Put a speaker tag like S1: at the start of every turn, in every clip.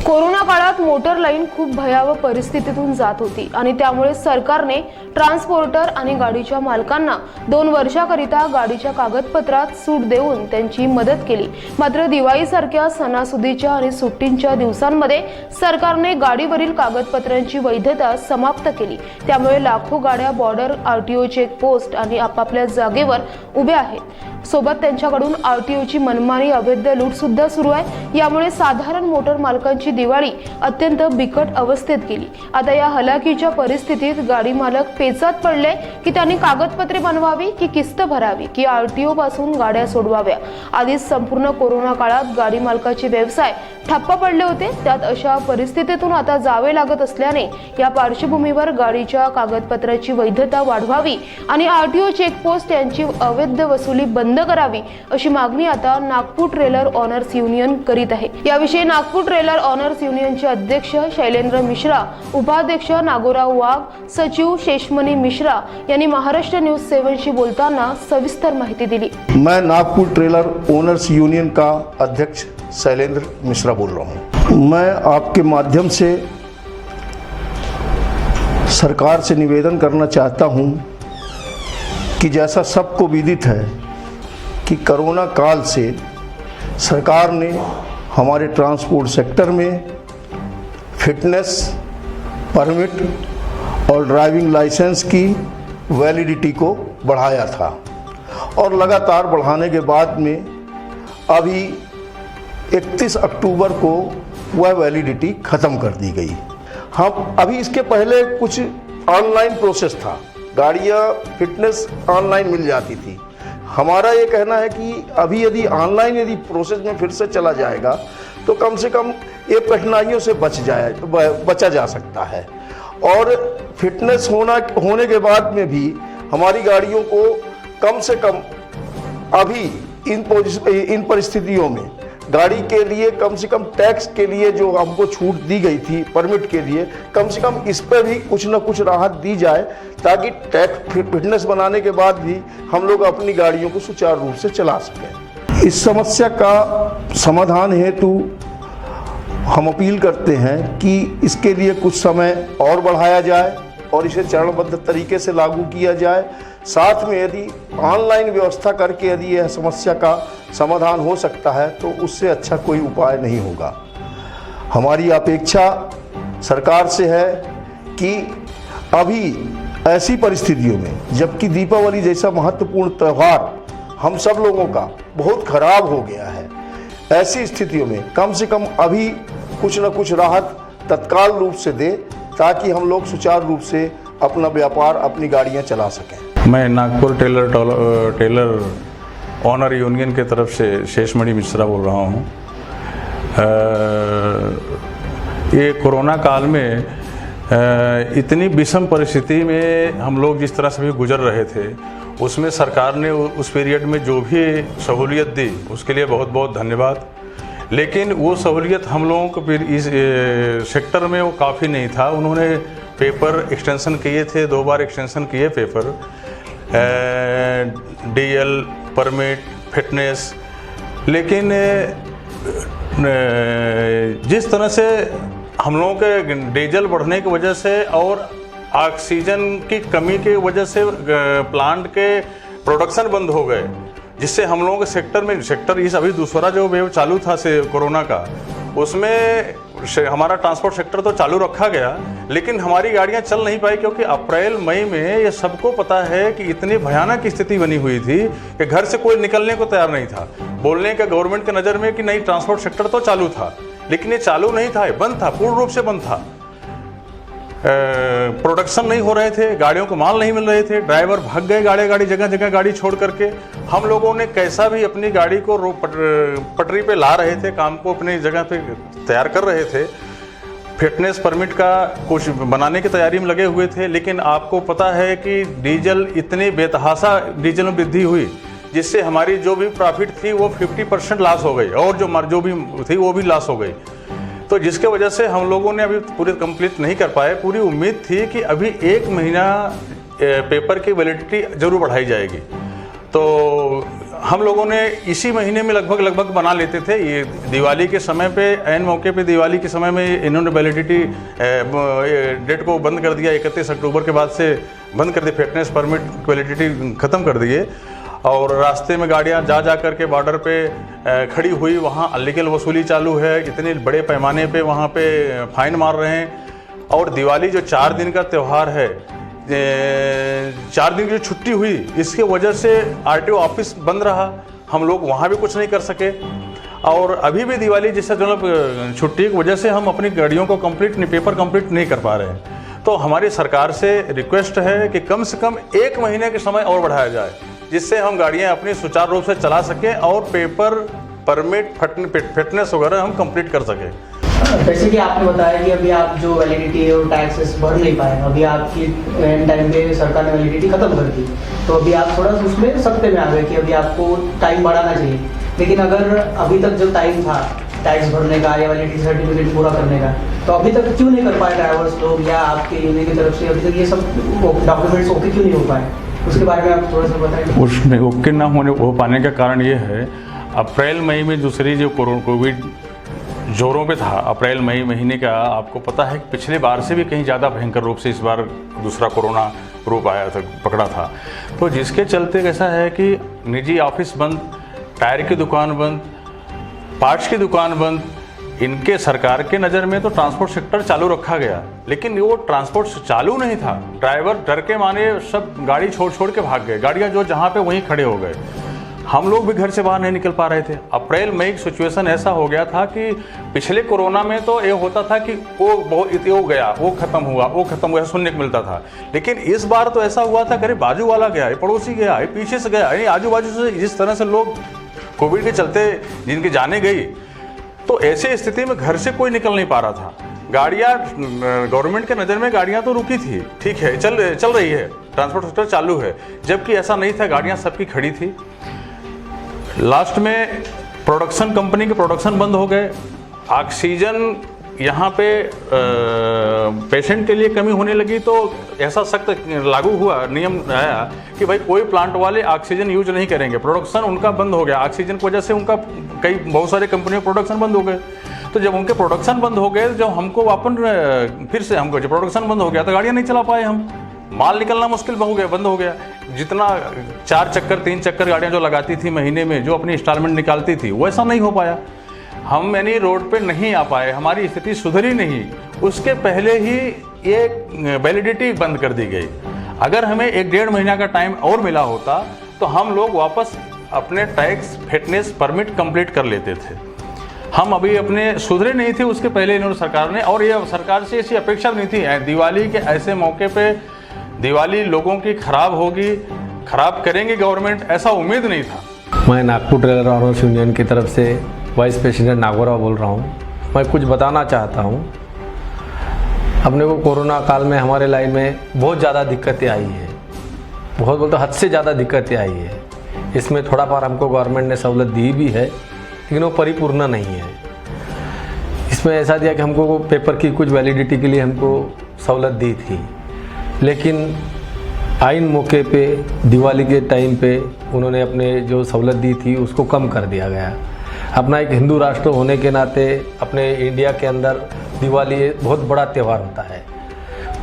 S1: Corona काळात motor line खूप भयावह परिस्थितीतून जात होती आणि त्यामुळे सरकारने ट्रान्सपोर्टर आणि गाडीच्या मालकांना 2 वर्षाकरिता गाडीच्या कागदपत्रात सूट देऊन त्यांची मदत केली। मात्र दिवाळीसारख्या सणासुदीच्या आणि सुट्टींच्या दिवसांमध्ये सरकारने गाडीवरील कागदपत्रांची वैधता समाप्त केली। त्यामुळे लाखो गाड्या बॉर्डर, आरटीओ चेकपोस्ट आणि आपापल्या जागेवर उभ्या आहेत। सोबत त्यांच्याकडून आरटीओची मनमानी अवैध लूट सुद्धा सुरू आहे। यामुळे साधारण मोटर मालकांची दिवाळी अत्यंत बिकट अवस्थेत गेली। आता या हलाखीच्या परिस्थितीत गाडी मालक पेचात पडले की त्यांनी कागदपत्रे बनवावी की किस्त भरावी की आरटीओ पासून गाड्या सोडवाव्या। आधीच संपूर्ण कोरोना काळात गाडी मालकाचे व्यवसाय ठप्प पडले होते, त्यात अशा परिस्थितीतून आता जावे लागत असल्याने या पार्श्वभूमीवर गाडीच्या कागदपत्राची वैधता वाढवावी आणि आरटीओ चेकपोस्ट यांची अवैध वसुली बंद करावी अशी मागणी आता नागपूर ट्रेलर ऑनर्स युनियन करीत आहे। याविषयी नागपूर ट्रेलर ऑनर्स युनियनचे अध्यक्ष शैलेंद्र मिश्रा, उपाध्यक्ष नागोराव वाघ, सचिव शेषमणी मिश्रा यांनी महाराष्ट्र न्यूज 7 शी बोलताना सविस्तर माहिती दिली।
S2: मैं नागपुर ट्रेलर ओनर्स यूनियन का अध्यक्ष शैलेंद्र मिश्रा बोल रहा हूँ। मैं आपके माध्यम से सरकार से निवेदन करना चाहता हूँ कि जैसा सबको विदित है कि कोरोना काल से सरकार ने हमारे ट्रांसपोर्ट सेक्टर में फिटनेस परमिट और ड्राइविंग लाइसेंस की वैलिडिटी को बढ़ाया था और लगातार बढ़ाने के बाद में अभी 31 अक्टूबर को वह वैलिडिटी ख़त्म कर दी गई। हम अभी इसके पहले कुछ ऑनलाइन प्रोसेस था, गाड़ियाँ फिटनेस ऑनलाइन मिल जाती थी। हमारा ये कहना है कि अभी यदि प्रोसेस में फिर से चला जाएगा तो कम से कम ये कठिनाइयों से बचा जा सकता है। और फिटनेस होने के बाद में भी हमारी गाड़ियों को कम से कम अभी इन परिस्थितियों में गाड़ी के लिए कम से कम टैक्स के लिए जो हमको छूट दी गई थी परमिट के लिए, कम से कम इस पर भी कुछ न कुछ राहत दी जाए ताकि टैक्स फिटनेस बनाने के बाद भी हम लोग अपनी गाड़ियों को सुचारू रूप से चला सकें। इस समस्या का समाधान हेतु हम अपील करते हैं कि इसके लिए कुछ समय और बढ़ाया जाए और इसे चरणबद्ध तरीके से लागू किया जाए। साथ में यदि ऑनलाइन व्यवस्था करके यदि यह समस्या का समाधान हो सकता है तो उससे अच्छा कोई उपाय नहीं होगा। हमारी अपेक्षा सरकार से है कि अभी ऐसी परिस्थितियों में, जबकि दीपावली जैसा महत्वपूर्ण त्यौहार हम सब लोगों का बहुत खराब हो गया है, ऐसी स्थितियों में कम से कम अभी कुछ न कुछ राहत तत्काल रूप से दे ताकि हम लोग सुचारू रूप से अपना व्यापार, अपनी गाड़ियाँ चला सकें।
S3: मैं नागपुर टेलर ऑनर यूनियन के तरफ से शेषमणि मिश्रा बोल रहा हूँ। ये कोरोना काल में इतनी विषम परिस्थिति में हम लोग जिस तरह से भी गुजर रहे थे, उसमें सरकार ने उस पीरियड में जो भी सहूलियत दी उसके लिए बहुत बहुत धन्यवाद। लेकिन वो सहूलियत हम लोगों को फिर इस सेक्टर में वो काफ़ी नहीं था। उन्होंने पेपर एक्सटेंशन किए थे, 2 बार एक्सटेंशन किए पेपर, डीएल, परमिट, फिटनेस। लेकिन जिस तरह से हम लोगों के डीजल बढ़ने की वजह से और ऑक्सीजन की कमी की वजह से प्लांट के प्रोडक्शन बंद हो गए, जिससे हम लोगों के सेक्टर इस अभी दूसरा जो वेव चालू था से कोरोना का, उसमें हमारा ट्रांसपोर्ट सेक्टर तो चालू रखा गया लेकिन हमारी गाड़ियां चल नहीं पाई, क्योंकि अप्रैल मई में ये सबको पता है कि इतनी भयानक स्थिति बनी हुई थी कि घर से कोई निकलने को तैयार नहीं था। बोलने का गवर्नमेंट के नज़र में कि नहीं, ट्रांसपोर्ट सेक्टर तो चालू था, लेकिन ये चालू नहीं था, बंद था, पूर्ण रूप से बंद था। प्रोडक्शन नहीं हो रहे थे, गाड़ियों को माल नहीं मिल रहे थे, ड्राइवर भाग गए गाड़ी जगह जगह गाड़ी छोड़ करके। हम लोगों ने कैसा भी अपनी गाड़ी को पटरी पे ला रहे थे, काम को अपनी जगह पे तैयार कर रहे थे, फिटनेस परमिट का कुछ बनाने की तैयारी में लगे हुए थे। लेकिन आपको पता है कि डीजल इतनी बेतहाशा डीजल में वृद्धि हुई जिससे हमारी जो भी प्रॉफिट थी वो 50% लॉस हो गई, और जो भी थी वो भी लॉस हो गई। तो जिसके वजह से हम लोगों ने अभी पूरी कंप्लीट नहीं कर पाए। पूरी उम्मीद थी कि अभी 1 महीना पेपर की वैलिडिटी जरूर बढ़ाई जाएगी, तो हम लोगों ने इसी महीने में लगभग बना लेते थे। ये दिवाली के समय पे, ऐन मौके पे दिवाली के समय में इन्होंने वैलिडिटी डेट को बंद कर दिया। 31 अक्टूबर के बाद से बंद कर दी, फिटनेस परमिट वैलिडिटी ख़त्म कर दिए। और रास्ते में गाड़ियां जा कर के बॉर्डर पे खड़ी हुई, वहाँ अनलीगल वसूली चालू है, इतने बड़े पैमाने पे वहाँ पे फाइन मार रहे हैं। और दिवाली जो 4 दिन का त्यौहार है, 4 दिन की जो छुट्टी हुई, इसके वजह से आरटीओ ऑफिस बंद रहा, हम लोग वहाँ भी कुछ नहीं कर सके। और अभी भी दिवाली जैसे मतलब छुट्टी की वजह से हम अपनी गाड़ियों को पेपर कंप्लीट नहीं कर पा रहे हैं। तो हमारी सरकार से रिक्वेस्ट है कि कम से कम 1 महीने के समय और बढ़ाया जाए, जिससे हम गाड़ियाँ अपनी सुचारू रूप से चला सकें और पेपर परमिट फिटनेस वगैरह हम कंप्लीट कर सकें।
S4: जैसे कि आपने बताया कि अभी आप जो वैलिडिटी और टैक्सेस भर नहीं पाए, अभी आपकी एंड टाइम पे सरकार ने वैलिडिटी खत्म कर दी, तो अभी आप थोड़ा उसमें सख्ते में आ गए कि अभी आपको टाइम बढ़ाना चाहिए। लेकिन अगर अभी तक जो टाइम था टैक्स भरने का या वैलिडिटी सर्टिफिकेट पूरा करने का, तो अभी तक क्यों नहीं कर पाए ड्राइवर्स लोग या आपके यूनियन की तरफ से अभी तक ये सब डॉक्यूमेंट्स ओके क्यों नहीं हो पाए? उसके बारे में आप थोड़ा सा बताएं।
S3: उसमें ओके ना हो पाने का कारण ये है, अप्रैल मई में दूसरी जो कोविड जोरों पे था, अप्रैल मई महीने का आपको पता है कि पिछले बार से भी कहीं ज़्यादा भयंकर रूप से इस बार दूसरा कोरोना रूप आया था, पकड़ा था। तो जिसके चलते कैसा है कि निजी ऑफिस बंद, टायर की दुकान बंद, पार्ट्स की दुकान बंद, इनके सरकार के नज़र में तो ट्रांसपोर्ट सेक्टर चालू रखा गया, लेकिन वो ट्रांसपोर्ट चालू नहीं था। ड्राइवर डर के माने सब गाड़ी छोड़ के भाग गए, गाड़ियाँ जो जहाँ पे वहीं खड़े हो गए। हम लोग भी घर से बाहर नहीं निकल पा रहे थे। अप्रैल मई की सिचुएशन ऐसा हो गया था कि पिछले कोरोना में तो ये होता था कि वो गया, वो खत्म हुआ सुनने को मिलता था। लेकिन इस बार तो ऐसा हुआ था कि बाजू वाला गया, पड़ोसी गया, पीछे से गया, आजू बाजू से जिस तरह से लोग कोविड के चलते जिनकी जाने गई, तो ऐसे स्थिति में घर से कोई निकल नहीं पा रहा था। गाड़ियाँ गवर्नमेंट के नज़र में गाड़ियाँ तो रुकी थी, ठीक है, चल रही है, ट्रांसपोर्ट सेक्टर चालू है, जबकि ऐसा नहीं था, गाड़ियाँ सबकी खड़ी थी। लास्ट में प्रोडक्शन कंपनी के प्रोडक्शन बंद हो गए। ऑक्सीजन यहाँ पे पेशेंट के लिए कमी होने लगी, तो ऐसा सख्त लागू हुआ, नियम आया कि भाई कोई प्लांट वाले ऑक्सीजन यूज नहीं करेंगे। प्रोडक्शन उनका बंद हो गया, ऑक्सीजन की वजह से उनका बहुत सारे कंपनियों के प्रोडक्शन बंद हो गए। तो जब उनके प्रोडक्शन बंद हो गए, जब हमको फिर से हमको जब प्रोडक्शन बंद हो गया तो गाड़ियाँ नहीं चला पाए, हम माल निकलना मुश्किल हो गया, बंद हो गया। जितना 4 चक्कर 3 चक्कर गाड़ियाँ जो लगाती थी महीने में, जो अपनी इंस्टॉलमेंट निकालती थी, वैसा नहीं हो पाया। हम यानी रोड पे नहीं आ पाए, हमारी स्थिति सुधरी नहीं। उसके पहले ही ये वैलिडिटी बंद कर दी गई। अगर हमें 1-1.5 महीना का टाइम और मिला होता तो हम लोग वापस अपने टैक्स फिटनेस परमिट कंप्लीट कर लेते थे। हम अभी अपने सुधरे नहीं थे, उसके पहले इन्होंने सरकार ने, और ये सरकार से ऐसी अपेक्षा नहीं थी। दिवाली के ऐसे मौके पे दिवाली लोगों की खराब होगी, खराब करेंगे गवर्नमेंट, ऐसा उम्मीद नहीं था।
S5: मैं नागपुर ट्रेलर ऑनर्स यूनियन की तरफ से वाइस प्रेसिडेंट नागौराव बोल रहा हूँ। मैं कुछ बताना चाहता हूँ। अपने को कोरोना काल में हमारे लाइन में बहुत ज़्यादा दिक्कतें आई हैं, बहुत बोलते हद से ज़्यादा दिक्कतें आई है। इसमें थोड़ा पार हमको गवर्नमेंट ने सहूलत दी भी है, लेकिन वो परिपूर्ण नहीं है। इसमें ऐसा दिया कि हमको पेपर की कुछ वैलिडिटी के लिए हमको सहूलत दी थी, लेकिन आइन मौके पे दिवाली के टाइम पे उन्होंने अपने जो सहूलत दी थी उसको कम कर दिया गया। अपना एक हिंदू राष्ट्र होने के नाते अपने इंडिया के अंदर दिवाली बहुत बड़ा त्यौहार होता है।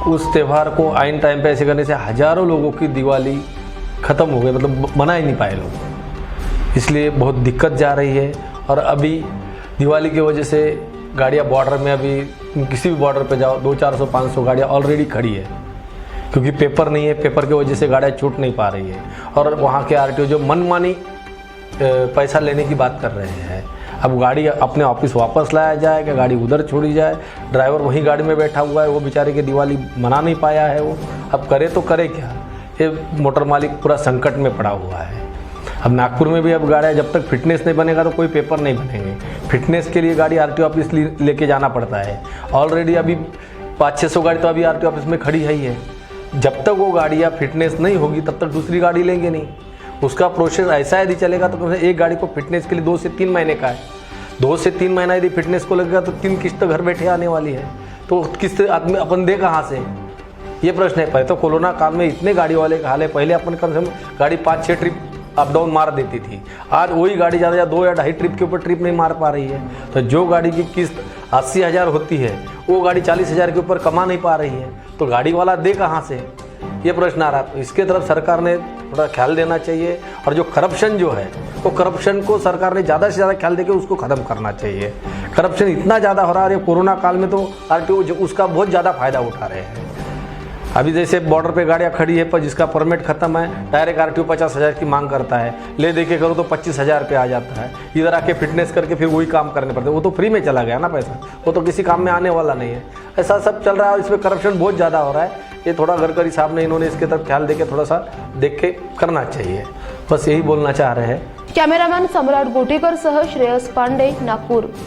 S5: उस त्यौहार को आइन टाइम पे ऐसे करने से हज़ारों लोगों की दिवाली ख़त्म हो गई, मतलब मना ही नहीं पाए लोग। इसलिए बहुत दिक्कत जा रही है। और अभी दिवाली की वजह से गाड़ियाँ बॉर्डर में, अभी किसी भी बॉर्डर पे जाओ 200-400-500 गाड़ियाँ ऑलरेडी खड़ी है, क्योंकि पेपर नहीं है। पेपर की वजह से गाड़ियाँ छूट नहीं पा रही है। और वहाँ के आरटीओ जो मनमानी पैसा लेने की बात कर रहे हैं। अब गाड़ी अपने ऑफिस वापस लाया जाए कि गाड़ी उधर छोड़ी जाए, ड्राइवर वहीं गाड़ी में बैठा हुआ है, वो बेचारे की दिवाली मना नहीं पाया है। वो अब करे तो करे क्या? ये मोटर मालिक पूरा संकट में पड़ा हुआ है। अब नागपुर में भी अब गाड़ियाँ, जब तक फिटनेस नहीं बनेगा तो कोई पेपर नहीं बनेंगे। फिटनेस के लिए गाड़ी आरटीओ ऑफिस लेके जाना पड़ता है। ऑलरेडी अभी 500-600 गाड़ी तो अभी आरटीओ ऑफिस में खड़ी है ही है। जब तक वो गाड़ियाँ फिटनेस नहीं होगी तब तक दूसरी गाड़ी लेंगे नहीं। उसका प्रोसेस ऐसा यदि चलेगा तो कम से एक गाड़ी को फिटनेस के लिए 2 से 3 महीने का है। 2 से 3 महीना यदि फिटनेस को लगेगा तो 3 किस्त घर बैठे आने वाली है, तो किस्त आदमी अपन दे कहाँ से, ये प्रश्न है। पहले तो कोरोना काल में इतने गाड़ी वाले का हाल है, पहले अपन कम से कम गाड़ी 5-6 ट्रिप अप डाउन मार देती थी, आज वही गाड़ी ज़्यादा या 2 या 2.5 ट्रिप के ऊपर ट्रिप नहीं मार पा रही है। तो जो गाड़ी की किस्त 80,000 होती है वो गाड़ी 40,000 के ऊपर कमा नहीं पा रही है, तो गाड़ी वाला दे कहाँ से, ये प्रश्न आ रहा है। तो इसके तरफ सरकार ने थोड़ा ख्याल देना चाहिए, और जो करप्शन जो है वो करप्शन को सरकार ने ज़्यादा से ज़्यादा ख्याल देकर उसको ख़त्म करना चाहिए। करप्शन इतना ज़्यादा हो रहा है, कोरोना काल में तो RTO उसका बहुत ज़्यादा फायदा उठा रहे हैं। अभी जैसे बॉर्डर पे गाड़ियाँ खड़ी है पर जिसका परमिट खत्म है, डायरेक्ट RTO 50,000 की मांग करता है, ले देके करो तो 25,000 पे आ जाता है। इधर आके फिटनेस करके फिर वही काम करने पड़ते हैं, वो तो फ्री में चला गया ना पैसा, वो तो किसी काम में आने वाला नहीं है। ऐसा सब चल रहा है और इसमें करप्शन बहुत ज़्यादा हो रहा है। ये थोड़ा गडकरी साहब ने इन्होंने इसके तरफ ख्याल देके थोड़ा सा देख के करना चाहिए, बस यही बोलना चाह रहे हैं।
S1: कॅमेरामॅन सम्राट गोटेकर सह श्रेयस पांडे, नागपूर।